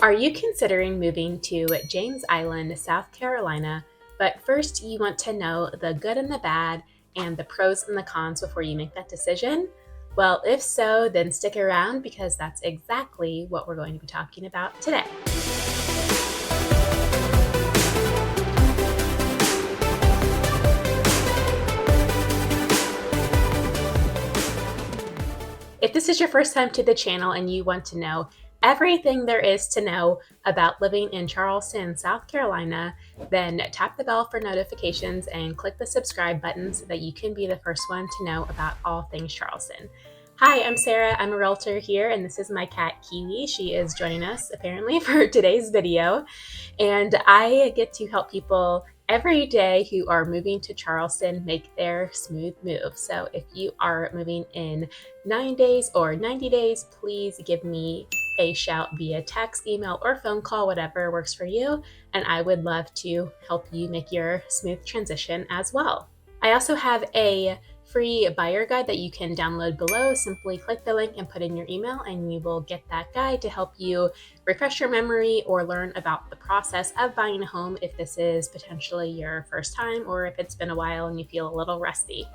Are you considering moving to James Island, South Carolina, but first you want to know the good and the bad and the pros and the cons before you make that decision? Well, if so, then stick around because that's exactly what we're going to be talking about today. If this is your first time to the channel and you want to know everything there is to know about living in Charleston, South Carolina, then tap the bell for notifications and click the subscribe button so that you can be the first one to know about all things Charleston. Hi, I'm Sarah. I'm a realtor here, and this is my cat, Kiwi. She is joining us, apparently, for today's video. And I get to help people every day who are moving to Charleston make their smooth move. So if you are moving in 9 days or 90 days, please give me a shout via text, email, or phone call, whatever works for you. And I would love to help you make your smooth transition as well. I also have a free buyer guide that you can download below. Simply click the link and put in your email and you will get that guide to help you refresh your memory or learn about the process of buying a home if this is potentially your first time or if it's been a while and you feel a little rusty.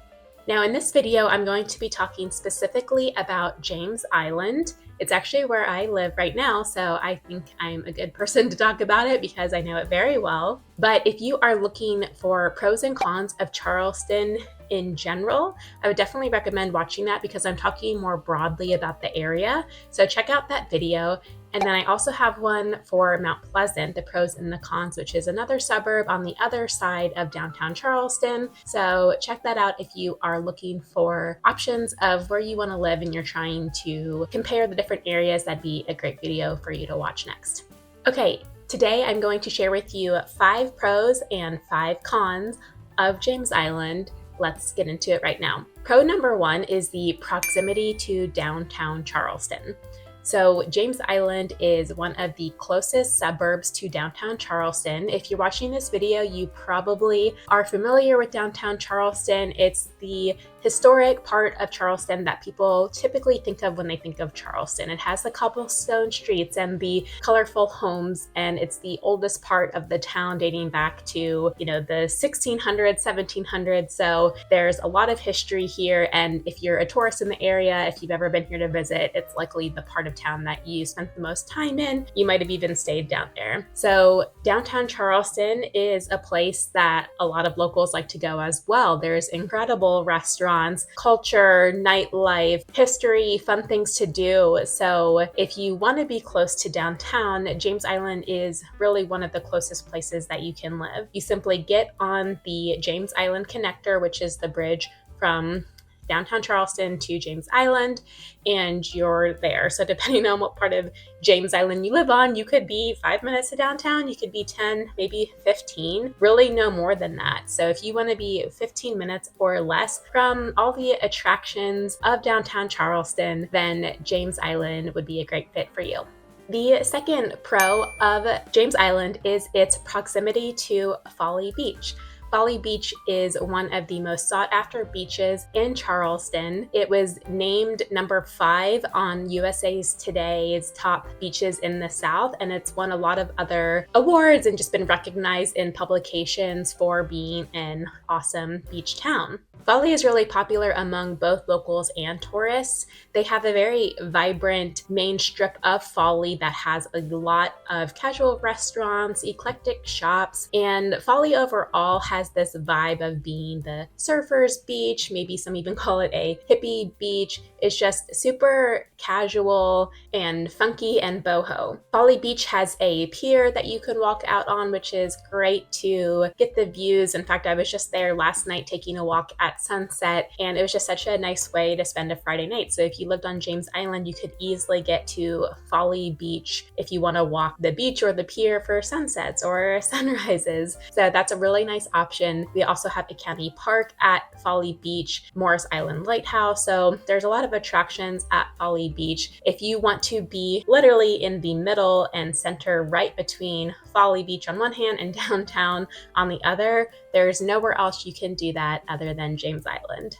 Now in this video, I'm going to be talking specifically about James Island. It's actually where I live right now, so I think I'm a good person to talk about it because I know it very well. But if you are looking for pros and cons of Charleston in general, I would definitely recommend watching that because I'm talking more broadly about the area. So check out that video. And then I also have one for Mount Pleasant, the pros and the cons, which is another suburb on the other side of downtown Charleston. So check that out if you are looking for options of where you want to live and you're trying to compare the different areas. That'd be a great video for you to watch next. Okay, today I'm going to share with you 5 pros and 5 cons of James Island. Let's get into it right now. Pro number 1 is the proximity to downtown Charleston. So James Island is one of the closest suburbs to downtown Charleston. If you're watching this video, you probably are familiar with downtown Charleston. It's the historic part of Charleston that people typically think of when they think of Charleston. It has the cobblestone streets and the colorful homes, and it's the oldest part of the town dating back to, the 1600s, 1700s. So there's a lot of history here. And if you're a tourist in the area, if you've ever been here to visit, it's likely the part of town that you spent the most time in. You might have even stayed down there. So downtown Charleston is a place that a lot of locals like to go as well. There's incredible restaurants, culture, nightlife, history, fun things to do. So if you want to be close to downtown, James Island is really one of the closest places that you can live. You simply get on the James Island connector, which is the bridge from downtown Charleston to James Island, and you're there. So depending on what part of James Island you live on, you could be 5 minutes to downtown, you could be 10, maybe 15, really no more than that. So if you want to be 15 minutes or less from all the attractions of downtown Charleston, then James Island would be a great fit for you. The second pro of James Island is its proximity to Folly Beach. Folly Beach is one of the most sought after beaches in Charleston. It was named number 5 on USA's Today's top beaches in the South, and it's won a lot of other awards and just been recognized in publications for being an awesome beach town. Folly is really popular among both locals and tourists. They have a very vibrant main strip of Folly that has a lot of casual restaurants, eclectic shops, and Folly overall has this vibe of being the surfers beach. Maybe some even call it a hippie beach. It's just super casual and funky and boho. Folly Beach has a pier that you can walk out on, which is great to get the views. In fact, I was just there last night taking a walk at sunset, and it was just such a nice way to spend a Friday night. So if you lived on James Island, you could easily get to Folly Beach if you want to walk the beach or the pier for sunsets or sunrises. So that's a really nice option. We also have a county park at Folly Beach, Morris Island Lighthouse. So there's a lot of attractions at Folly Beach. If you want to be literally in the middle and center right between Folly Beach on one hand and downtown on the other, there's nowhere else you can do that other than James Island.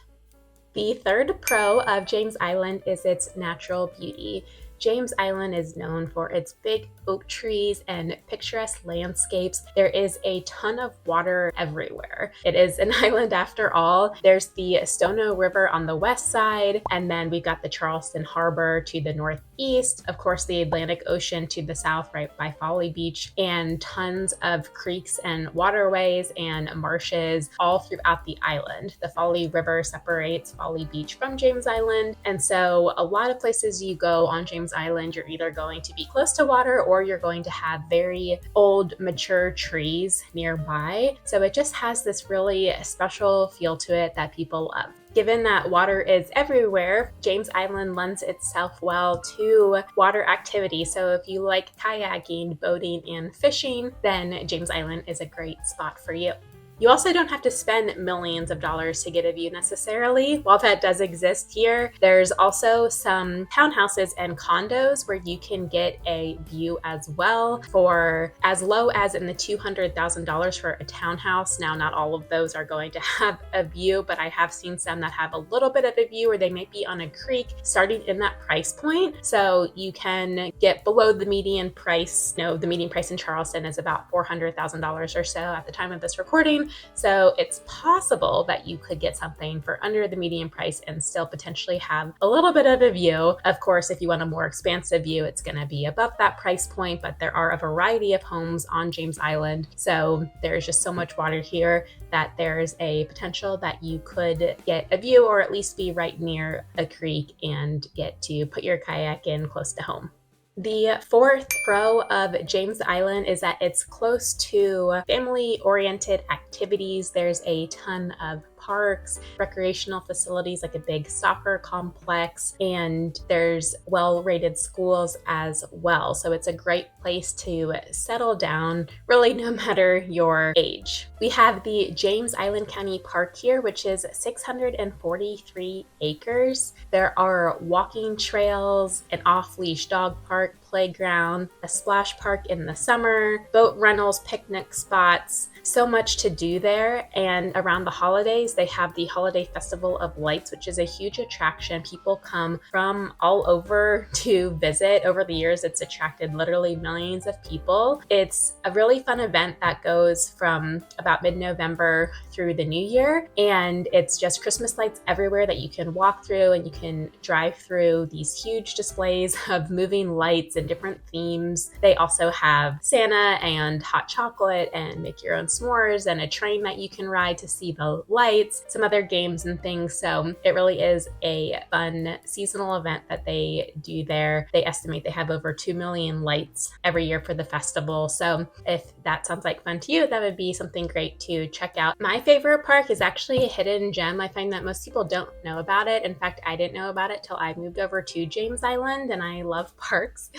The third pro of James Island is its natural beauty. James Island is known for its big oak trees and picturesque landscapes. There is a ton of water everywhere. It is an island after all. There's the Stono River on the west side, and then we've got the Charleston Harbor to the northeast, of course the Atlantic Ocean to the south right by Folly Beach, and tons of creeks and waterways and marshes all throughout the island. The Folly River separates Folly Beach from James Island, and so a lot of places you go on James Island, you're either going to be close to water or you're going to have very old, mature trees nearby. So it just has this really special feel to it that people love. Given that water is everywhere, James Island lends itself well to water activity. So if you like kayaking, boating, and fishing, then James Island is a great spot for you. You also don't have to spend millions of dollars to get a view necessarily. While that does exist here, there's also some townhouses and condos where you can get a view as well for as low as in the $200,000 for a townhouse. Now, not all of those are going to have a view, but I have seen some that have a little bit of a view or they might be on a creek starting in that price point. So you can get below the median price. The median price in Charleston is about $400,000 or so at the time of this recording. So it's possible that you could get something for under the median price and still potentially have a little bit of a view. Of course, if you want a more expansive view, it's going to be above that price point, but there are a variety of homes on James Island. So there's just so much water here that there's a potential that you could get a view or at least be right near a creek and get to put your kayak in close to home. The fourth pro of James Island is that it's close to family-oriented activities. There's a ton of parks, recreational facilities like a big soccer complex, and there's well-rated schools as well. So it's a great place to settle down, really no matter your age. We have the James Island County Park here, which is 643 acres. There are walking trails, an off-leash dog park, playground, a splash park in the summer, boat rentals, picnic spots, so much to do there. And around the holidays, they have the Holiday Festival of Lights, which is a huge attraction. People come from all over to visit. Over the years, it's attracted literally millions of people. It's a really fun event that goes from about mid-November through the new year. And it's just Christmas lights everywhere that you can walk through, and you can drive through these huge displays of moving lights and different themes. They also have Santa and hot chocolate and make your own s'mores and a train that you can ride to see the lights, some other games and things. So it really is a fun seasonal event that they do there. They estimate they have over 2 million lights every year for the festival. So if that sounds like fun to you, that would be something great to check out. My favorite park is actually a hidden gem. I find that most people don't know about it. In fact, I didn't know about it till I moved over to James Island, and I love parks.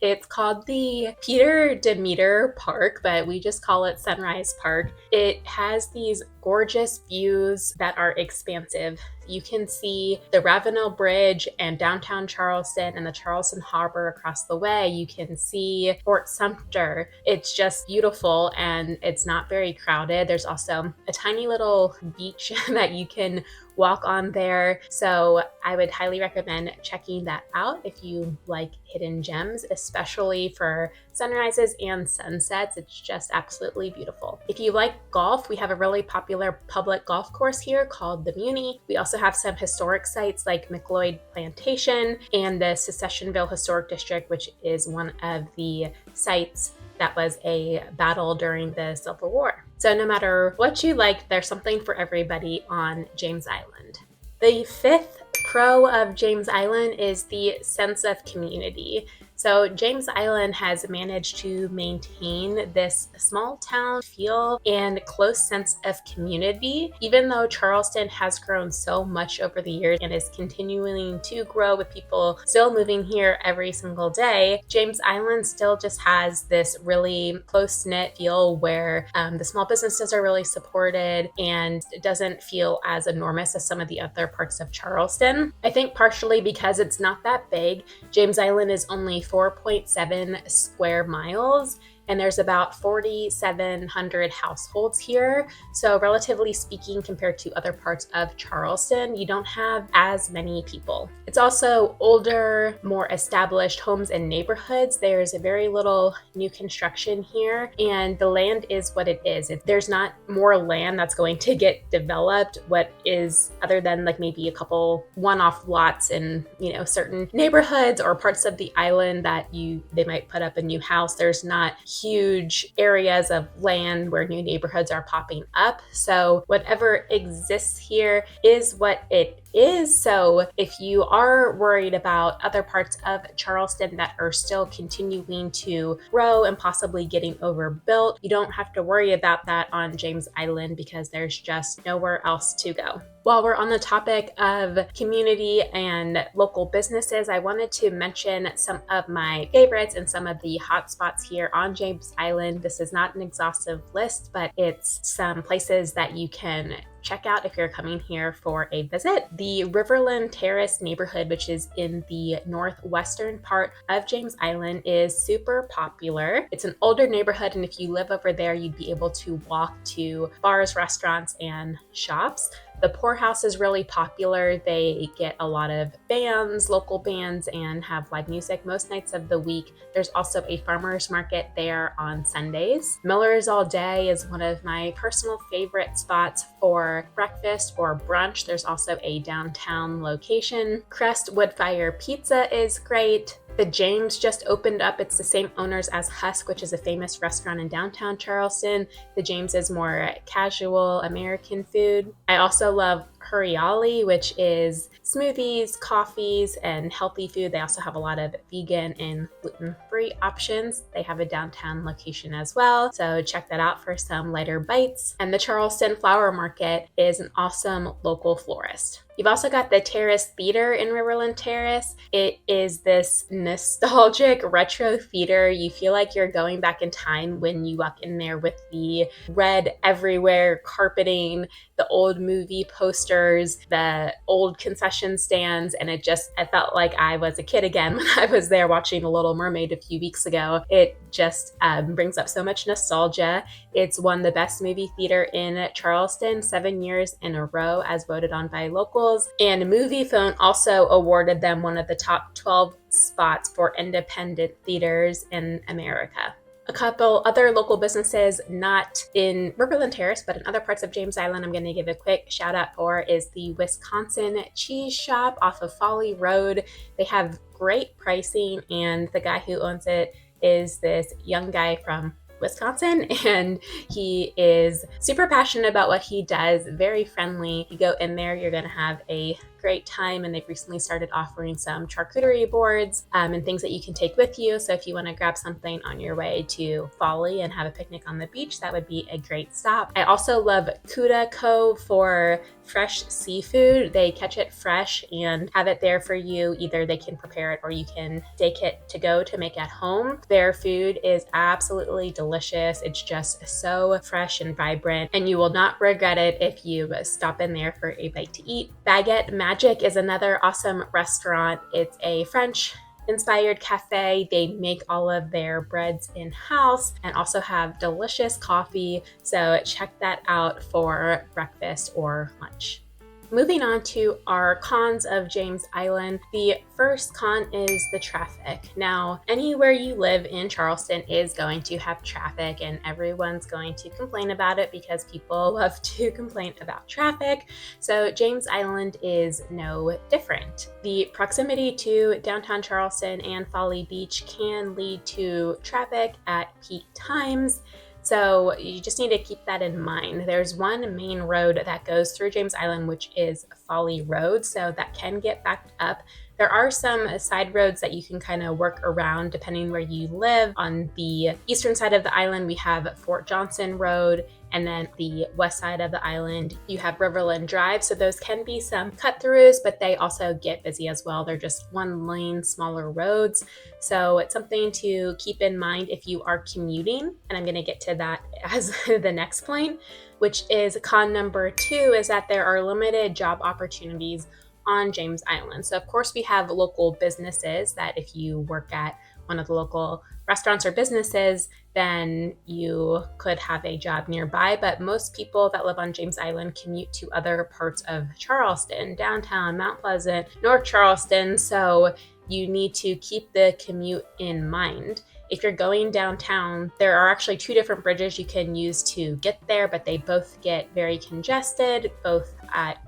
It's called the Peter Demeter Park, but we just call it Sunrise Park. It has these gorgeous views that are expansive. You can see the Ravenel Bridge and downtown Charleston and the Charleston Harbor across the way. You can see Fort Sumter. It's just beautiful and it's not very crowded. There's also a tiny little beach that you can walk on there. So I would highly recommend checking that out if you like hidden gems, especially for sunrises and sunsets. It's just absolutely beautiful. If you like golf, we have a really popular public golf course here called the Muni. We also have some historic sites like McLeod Plantation and the Secessionville Historic District, which is one of the sites that was a battle during the Civil War. So no matter what you like, there's something for everybody on James Island. The fifth pro of James Island is the sense of community. So James Island has managed to maintain this small town feel and close sense of community. Even though Charleston has grown so much over the years and is continuing to grow with people still moving here every single day, James Island still just has this really close-knit feel where the small businesses are really supported and it doesn't feel as enormous as some of the other parts of Charleston. I think partially because it's not that big. James Island is only 4.7 square miles, and there's about 4,700 households here. So relatively speaking, compared to other parts of Charleston, you don't have as many people. It's also older, more established homes and neighborhoods. There's very little new construction here, and the land is what it is. There's not more land that's going to get developed. What is, other than like maybe a couple one-off lots in, certain neighborhoods or parts of the island that they might put up a new house. There's not huge areas of land where new neighborhoods are popping up. So whatever exists here is what it is. So if you are worried about other parts of Charleston that are still continuing to grow and possibly getting overbuilt, you don't have to worry about that on James Island because there's just nowhere else to go. While we're on the topic of community and local businesses, I wanted to mention some of my favorites and some of the hot spots here on James Island. This is not an exhaustive list, but it's some places that you can check out if you're coming here for a visit. The Riverland Terrace neighborhood, which is in the northwestern part of James Island, is super popular. It's an older neighborhood, and if you live over there, you'd be able to walk to bars, restaurants, and shops. The Poorhouse is really popular. They get a lot of bands, local bands, and have live music most nights of the week. There's also a farmer's market there on Sundays. Miller's All Day is one of my personal favorite spots for breakfast or brunch. There's also a downtown location. Crust Woodfire Pizza is great. The James just opened up. It's the same owners as Husk, which is a famous restaurant in downtown Charleston. The James is more casual American food. I also love Huriyali, which is smoothies, coffees, and healthy food. They also have a lot of vegan and gluten-free options. They have a downtown location as well, so check that out for some lighter bites. And the Charleston Flower Market is an awesome local florist. You've also got the Terrace Theater in Riverland Terrace. It is this nostalgic retro theater. You feel like you're going back in time when you walk in there with the red everywhere carpeting, the old movie posters, the old concession stands, and I felt like I was a kid again when I was there watching The Little Mermaid a few weeks ago. It just brings up so much nostalgia. It's won the best movie theater in Charleston 7 years in a row as voted on by locals. And MoviePhone also awarded them one of the top 12 spots for independent theaters in America. A couple other local businesses, not in Riverland Terrace, but in other parts of James Island, I'm going to give a quick shout out for is the Wisconsin Cheese Shop off of Folly Road. They have great pricing, and the guy who owns it is this young guy from Wisconsin, and he is super passionate about what he does, very friendly. You go in there, you're going to have a great time, and they've recently started offering some charcuterie boards and things that you can take with you. So if you want to grab something on your way to Folly and have a picnic on the beach, that would be a great stop. I also love Cudaco for fresh seafood. They catch it fresh and have it there for you. Either they can prepare it or you can take it to go to make at home. Their food is absolutely delicious. It's just so fresh and vibrant, and you will not regret it if you stop in there for a bite to eat. Baguette Magic is another awesome restaurant. It's a French inspired cafe. They make all of their breads in-house and also have delicious coffee. So check that out for breakfast or lunch. Moving on to our cons of James Island. The first con is the traffic. Now, anywhere you live in Charleston is going to have traffic, and everyone's going to complain about it because people love to complain about traffic. So James Island is no different. The proximity to downtown Charleston and Folly Beach can lead to traffic at peak times. So you just need to keep that in mind. There's one main road that goes through James Island, which is Folly Road, so that can get backed up. There are some side roads that you can kind of work around depending where you live. On the eastern side of the island, we have Fort Johnson Road, and then the west side of the island, you have Riverland Drive. So those can be some cut-throughs, but they also get busy as well. They're just one lane, smaller roads. So it's something to keep in mind if you are commuting. And I'm gonna get to that as the next point, which is con number 2, is that there are limited job opportunities on James Island. So of course we have local businesses that if you work at one of the local restaurants or businesses, then you could have a job nearby. But most people that live on James Island commute to other parts of Charleston, downtown, Mount Pleasant, North Charleston. So you need to keep the commute in mind. If you're going downtown, there are actually two different bridges you can use to get there, but they both get very congested, both at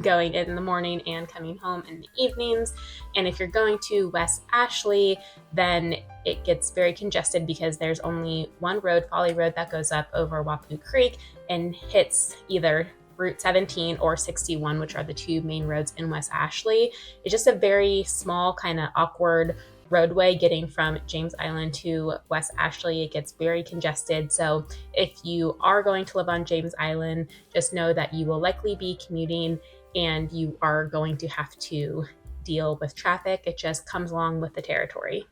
going in the morning and coming home in the evenings. And if you're going to West Ashley, then it gets very congested because there's only one road, Folly Road, that goes up over Wapoo Creek and hits either Route 17 or 61, which are the two main roads in West Ashley. It's just a very small, kind of awkward roadway getting from James Island to West Ashley. It gets very congested. So if you are going to live on James Island, just know that you will likely be commuting and you are going to have to deal with traffic. It just comes along with the territory.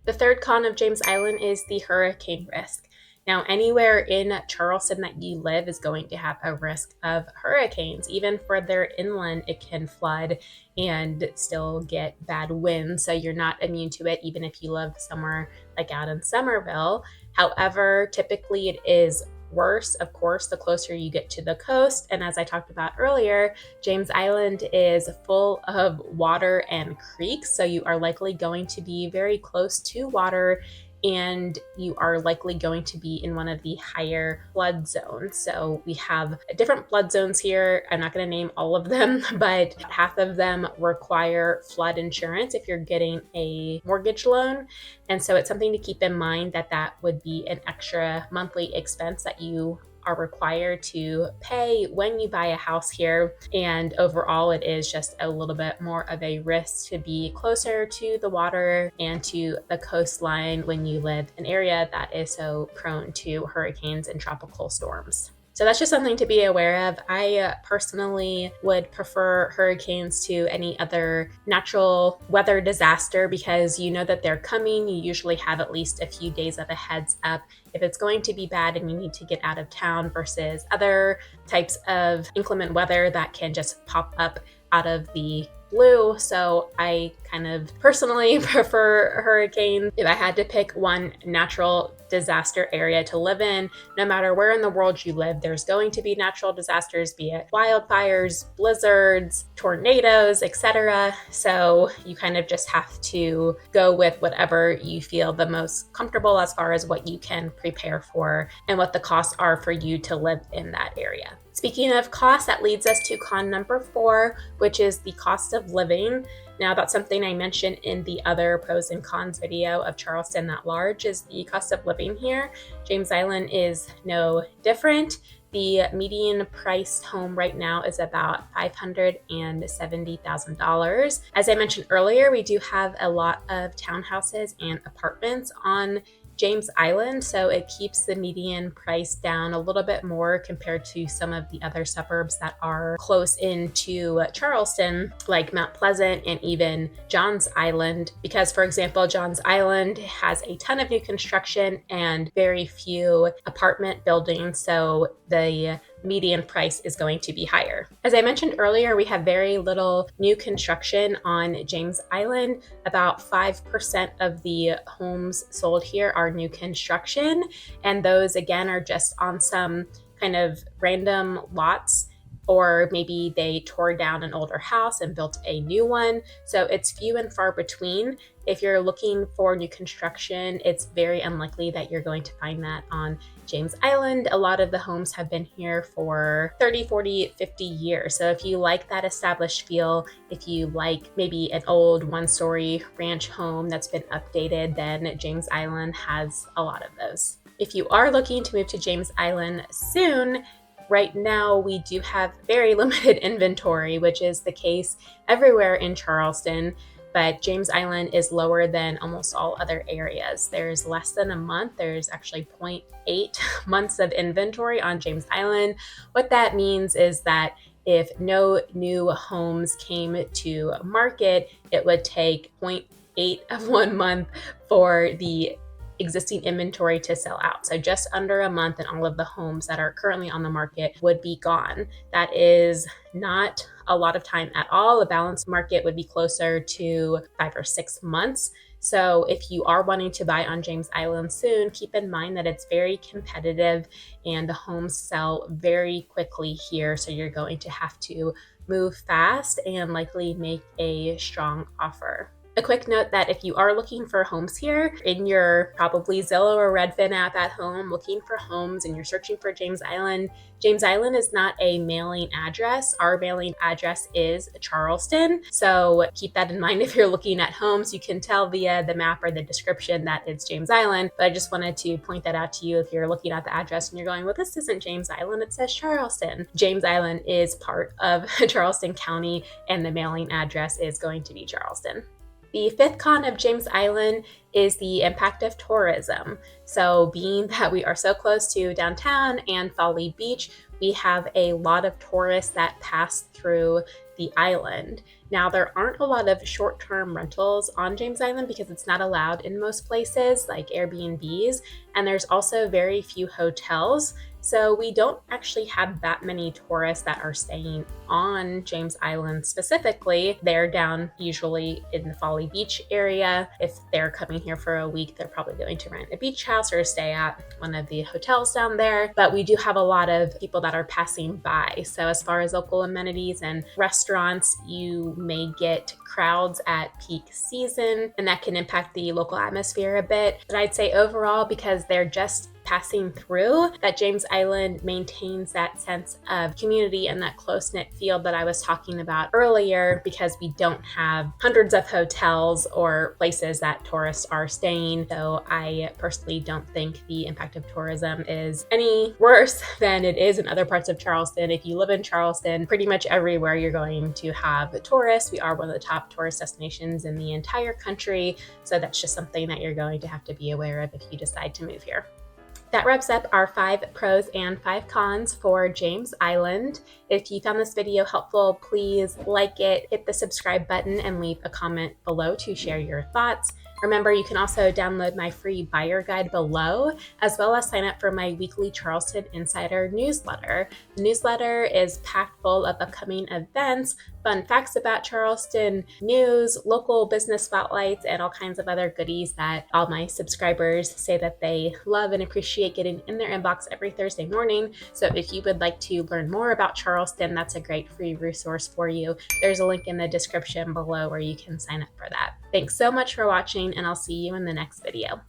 The third con of James Island is the hurricane risk. Now, anywhere in Charleston that you live is going to have a risk of hurricanes. Even further inland, it can flood and still get bad winds. So you're not immune to it, even if you live somewhere like out in Somerville. However, typically it is worse, of course, the closer you get to the coast. And as I talked about earlier, James Island is full of water and creeks. So you are likely going to be very close to water, and you are likely going to be in one of the higher flood zones. So we have different flood zones here. I'm not going to name all of them, but half of them require flood insurance if you're getting a mortgage loan. And so it's something to keep in mind that that would be an extra monthly expense that you are required to pay when you buy a house here. And overall, it is just a little bit more of a risk to be closer to the water and to the coastline when you live in an area that is so prone to hurricanes and tropical storms. So that's just something to be aware of. I personally would prefer hurricanes to any other natural weather disaster because you know that they're coming. You usually have at least a few days of a heads up if it's going to be bad and you need to get out of town, versus other types of inclement weather that can just pop up out of the blue. So I kind of personally prefer hurricanes. If I had to pick one natural disaster area to live in, no matter where in the world you live, there's going to be natural disasters, be it wildfires, blizzards, tornadoes, etc. So you kind of just have to go with whatever you feel the most comfortable as far as what you can prepare for and what the costs are for you to live in that area. Speaking of cost, that leads us to con number 4, which is the cost of living. Now, that's something I mentioned in the other pros and cons video of Charleston at large, is the cost of living here. James Island is no different. The median price home right now is about $570,000. As I mentioned earlier, we do have a lot of townhouses and apartments on James Island, so it keeps the median price down a little bit more compared to some of the other suburbs that are close into Charleston, like Mount Pleasant and even Johns Island. Because, for example, Johns Island has a ton of new construction and very few apartment buildings, so the median price is going to be higher. As I mentioned earlier, we have very little new construction on James Island. About 5% of the homes sold here are new construction, and those again are just on some kind of random lots, or maybe they tore down an older house and built a new one. So it's few and far between. If you're looking for new construction, it's very unlikely that you're going to find that on James Island. A lot of the homes have been here for 30, 40, 50 years. So if you like that established feel, if you like maybe an old one-story ranch home that's been updated, then James Island has a lot of those. If you are looking to move to James Island soon, right now, we do have very limited inventory, which is the case everywhere in Charleston, but James Island is lower than almost all other areas. There's less than a month. There's actually 0.8 months of inventory on James Island. What that means is that if no new homes came to market, it would take 0.8 of 1 month for the existing inventory to sell out. So just under a month and all of the homes that are currently on the market would be gone. That is not a lot of time at all. A balanced market would be closer to 5 or 6 months. So if you are wanting to buy on James Island soon, keep in mind that it's very competitive and the homes sell very quickly here. So you're going to have to move fast and likely make a strong offer. A quick note that if you are looking for homes here in your probably Zillow or Redfin app at home, looking for homes and you're searching for James Island is not a mailing address. Our mailing address is Charleston. So keep that in mind if you're looking at homes. You can tell via the map or the description that it's James Island, but I just wanted to point that out to you if you're looking at the address and you're going, well, this isn't James Island, it says Charleston. James Island is part of Charleston County and the mailing address is going to be Charleston. The fifth con of James Island is the impact of tourism. So being that we are so close to downtown and Folly Beach, we have a lot of tourists that pass through the island. Now, there aren't a lot of short-term rentals on James Island because it's not allowed in most places like Airbnbs, and there's also very few hotels. So we don't actually have that many tourists that are staying on James Island specifically. They're down usually in the Folly Beach area. If they're coming here for a week, they're probably going to rent a beach house or stay at one of the hotels down there. But we do have a lot of people that are passing by. So as far as local amenities and restaurants, you may get crowds at peak season, and that can impact the local atmosphere a bit. But I'd say overall, because they're just passing through, that James Island maintains that sense of community and that close-knit feel that I was talking about earlier, because we don't have hundreds of hotels or places that tourists are staying. So I personally don't think the impact of tourism is any worse than it is in other parts of Charleston. If you live in Charleston, pretty much everywhere you're going to have tourists. We are one of the top tourist destinations in the entire country. So that's just something that you're going to have to be aware of if you decide to move here. That wraps up our 5 pros and 5 cons for James Island. If you found this video helpful, please like it, hit the subscribe button, and leave a comment below to share your thoughts. Remember, you can also download my free buyer guide below, as well as sign up for my weekly Charleston Insider newsletter. The newsletter is packed full of upcoming events, fun facts about Charleston, news, local business spotlights, and all kinds of other goodies that all my subscribers say that they love and appreciate getting in their inbox every Thursday morning. So if you would like to learn more about Charleston, that's a great free resource for you. There's a link in the description below where you can sign up for that. Thanks so much for watching, and I'll see you in the next video.